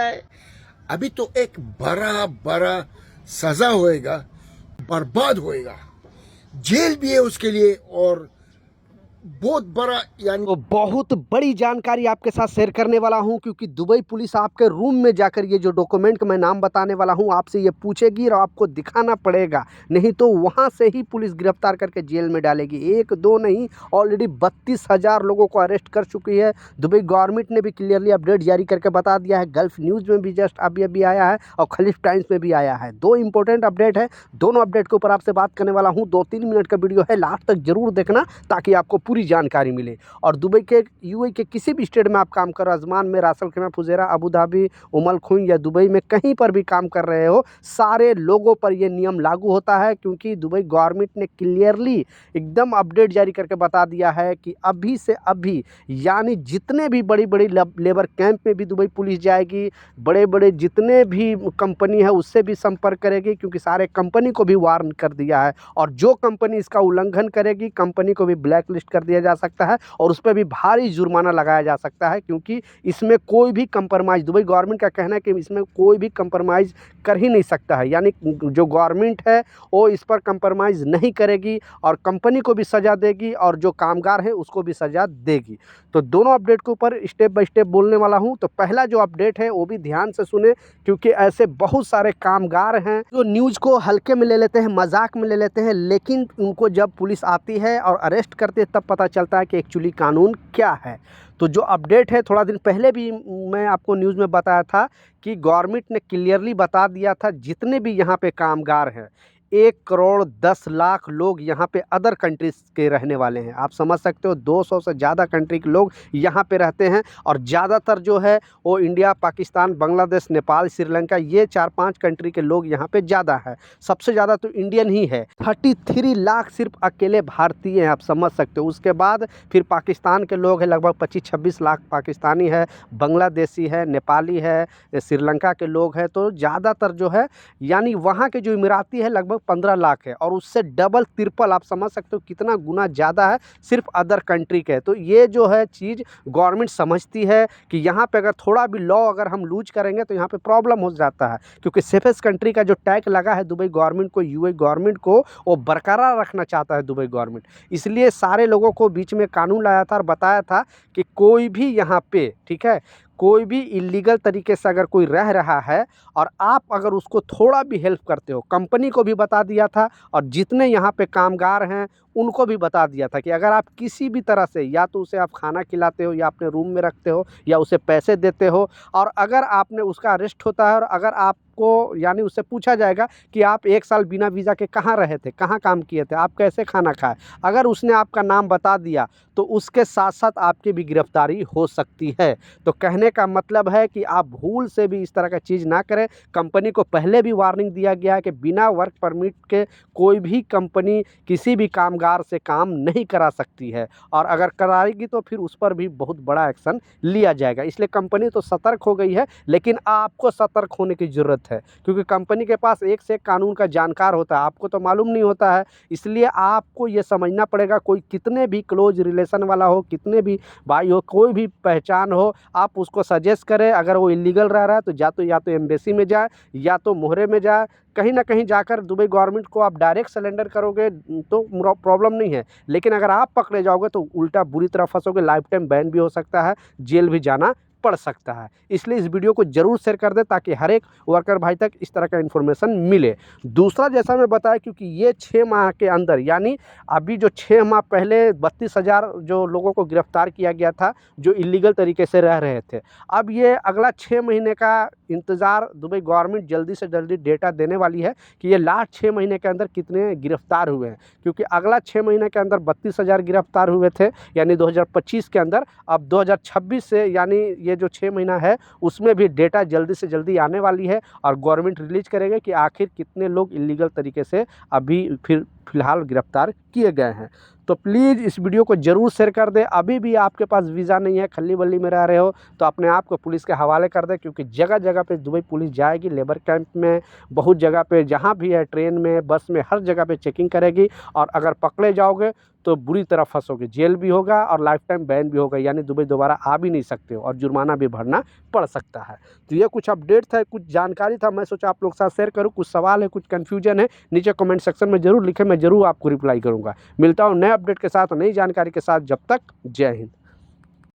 है, अभी तो एक बड़ा बड़ा सजा होएगा, बर्बाद होएगा, जेल भी है उसके लिए और बहुत बड़ा यानी तो बहुत बड़ी जानकारी आपके साथ शेयर करने वाला हूं, क्योंकि दुबई पुलिस आपके रूम में जाकर ये जो डॉक्यूमेंट का मैं नाम बताने वाला हूं आपसे ये पूछेगी और आपको दिखाना पड़ेगा, नहीं तो वहां से ही पुलिस गिरफ्तार करके जेल में डालेगी। एक दो नहीं, ऑलरेडी 32,000 लोगों को अरेस्ट कर चुकी है। दुबई गवर्नमेंट ने भी क्लियरली अपडेट जारी करके बता दिया है। गल्फ न्यूज़ में भी जस्ट अभी अभी आया है और खलीफ टाइम्स में भी आया है। दो इंपॉर्टेंट अपडेट है, दोनों अपडेट के ऊपर आपसे बात करने वाला हूँ। 2-3 मिनट का वीडियो है, लास्ट तक जरूर देखना ताकि आपको पूरी जानकारी मिले। और दुबई के यूएई के किसी भी स्टेट में आप काम कर रहे हो, अजमान में, रास अल खैमा, फुजेरा, अबू धाबी, उमल खुई या दुबई में कहीं पर भी काम कर रहे हो, सारे लोगों पर ये नियम लागू होता है, क्योंकि दुबई गवर्नमेंट ने क्लियरली एकदम अपडेट जारी करके बता दिया है कि अभी से अभी यानी जितने भी बड़ी बड़ी लेबर कैंप में भी दुबई पुलिस जाएगी, बड़े बड़े जितने भी कंपनी है उससे भी संपर्क करेगी, क्योंकि सारे कंपनी को भी वार्न कर दिया है। और जो कंपनी इसका उल्लंघन करेगी, कंपनी को भी ब्लैक लिस्ट कर दिया जा सकता है और उस पर भी भारी जुर्माना लगाया जा सकता है, क्योंकि इसमें कोई भी कंप्रोमाइज़, दुबई गवर्नमेंट का कहना है कि इसमें कोई भी कंप्रोमाइज़ कर ही नहीं सकता है। यानी जो गवर्नमेंट है वो इस पर कंप्रोमाइज़ नहीं करेगी और कंपनी को भी सज़ा देगी और जो कामगार है उसको भी सज़ा देगी। तो दोनों अपडेट के ऊपर स्टेप बाय स्टेप बोलने वाला हूँ। तो पहला जो अपडेट है वो भी ध्यान से सुने, क्योंकि ऐसे बहुत सारे कामगार हैं जो न्यूज़ को हल्के में ले लेते हैं, मजाक में ले लेते हैं, लेकिन उनको जब पुलिस आती है और अरेस्ट करते हैं तब पता चलता है कि एक्चुअली कानून क्या है। तो जो अपडेट है, थोड़ा दिन पहले भी मैं आपको न्यूज़ में बताया था कि गवर्नमेंट ने क्लियरली बता दिया था जितने भी यहाँ पे कामगार हैं, 1,10,00,000 लोग यहाँ पे अदर कंट्रीज़ के रहने वाले हैं। आप समझ सकते हो 200 से ज़्यादा कंट्री के लोग यहाँ पे रहते हैं और ज़्यादातर जो है वो इंडिया, पाकिस्तान, बांग्लादेश, नेपाल, श्रीलंका, ये 4-5 कंट्री के लोग यहाँ पे ज़्यादा है। सबसे ज़्यादा तो इंडियन ही है, 33 लाख सिर्फ अकेले भारतीय हैं, आप समझ सकते हो। उसके बाद फिर पाकिस्तान के लोग हैं, लगभग 25-26 लाख पाकिस्तानी है, बांग्लादेशी है, नेपाली है, श्रीलंका के लोग हैं। तो ज़्यादातर जो है यानी वहाँ के जो इमराती है लगभग 15 लाख है और उससे डबल ट्रिपल, आप समझ सकते हो कितना गुना ज़्यादा है सिर्फ अदर कंट्री के। तो ये जो है चीज़ गवर्नमेंट समझती है कि यहाँ पे अगर थोड़ा भी लॉ अगर हम लूज करेंगे तो यहाँ पे प्रॉब्लम हो जाता है, क्योंकि सेफेस्ट कंट्री का जो टैग लगा है दुबई गवर्नमेंट को, यूएई गवर्नमेंट को, वो बरकरार रखना चाहता है दुबई गवर्नमेंट। इसलिए सारे लोगों को बीच में कानून लाया था और बताया था कि कोई भी यहाँ पे, ठीक है, कोई भी इलीगल तरीके से अगर कोई रह रहा है और आप अगर उसको थोड़ा भी हेल्प करते हो, कंपनी को भी बता दिया था और जितने यहाँ पे कामगार हैं उनको भी बता दिया था कि अगर आप किसी भी तरह से, या तो उसे आप खाना खिलाते हो या अपने रूम में रखते हो या उसे पैसे देते हो, और अगर आपने उसका अरेस्ट होता है और अगर आपको यानी उससे पूछा जाएगा कि आप 1 साल बिना वीज़ा के कहाँ रहे थे, कहाँ काम किए थे, आप कैसे खाना खाए, अगर उसने आपका नाम बता दिया तो उसके साथ साथ आपकी भी गिरफ्तारी हो सकती है। तो कहने का मतलब है कि आप भूल से भी इस तरह का चीज़ ना करें। कंपनी को पहले भी वार्निंग दिया गया है कि बिना वर्क परमिट के कोई भी कंपनी किसी भी कामगार से काम नहीं करा सकती है, और अगर कराएगी तो फिर उस पर भी बहुत बड़ा एक्शन लिया जाएगा। इसलिए कंपनी तो सतर्क हो गई है, लेकिन आपको सतर्क होने की ज़रूरत है, क्योंकि कंपनी के पास एक से एक कानून का जानकार होता है, आपको तो मालूम नहीं होता है। इसलिए आपको ये समझना पड़ेगा, कोई कितने भी क्लोज रिलेशन वाला हो, कितने भी भाई हो, कोई भी पहचान हो, आप उसको सजेस्ट करें। अगर वो इलीगल रह रहा है तो या तो एम्बेसी में जाए या तो मोहरे में जाए, कहीं ना कहीं जाकर दुबई गवर्नमेंट को आप डायरेक्ट सरेंडर करोगे तो प्रॉब्लम नहीं है, लेकिन अगर आप पकड़े जाओगे तो उल्टा बुरी तरह फंसोगे, लाइफ टाइम बैन भी हो सकता है, जेल भी जाना पड़ सकता है। इसलिए इस वीडियो को जरूर शेयर कर दें ताकि हर एक वर्कर भाई तक इस तरह का इन्फॉर्मेशन मिले। दूसरा, जैसा मैं बताया, क्योंकि ये 6 माह के अंदर, यानी अभी जो 6 माह पहले 32,000 जो लोगों को गिरफ्तार किया गया था जो इलीगल तरीके से रह रहे थे, अब ये अगला 6 महीने का इंतज़ार दुबई गवर्नमेंट जल्दी से जल्दी डेटा देने वाली है कि ये लास्ट 6 महीने के अंदर कितने गिरफ्तार हुए हैं, क्योंकि अगला 6 महीने के अंदर 32,000 गिरफ्तार हुए थे यानी 2025 के अंदर। अब 2026 से यानी ये जो 6 महीना है उसमें भी डेटा जल्दी से जल्दी आने वाली है और गवर्नमेंट रिलीज करेगा कि आखिर कितने लोग इलीगल तरीके से अभी फ़िलहाल गिरफ्तार किए गए हैं। तो प्लीज़ इस वीडियो को ज़रूर शेयर कर दें। अभी भी आपके पास वीज़ा नहीं है, खल्ली बल्ली में रह रहे हो, तो अपने आप को पुलिस के हवाले कर दें, क्योंकि जगह जगह पे दुबई पुलिस जाएगी, लेबर कैंप में, बहुत जगह पे, जहाँ भी है, ट्रेन में, बस में, हर जगह पे चेकिंग करेगी। और अगर पकड़े जाओगे तो बुरी तरह फंसोगे, जेल भी होगा और लाइफ टाइम बैन भी होगा, यानी दुबई दोबारा आ भी नहीं सकते हो और जुर्माना भी भरना पड़ सकता है। तो ये कुछ अपडेट था, कुछ जानकारी था, मैं सोचा आप लोग के साथ शेयर करूँ। कुछ सवाल है, कुछ कन्फ्यूजन है, नीचे कमेंट सेक्शन में ज़रूर लिखें, मैं ज़रूर आपको रिप्लाई करूँगा। मिलता हूँ नए अपडेट के साथ, नई जानकारी के साथ। जब तक जय हिंद।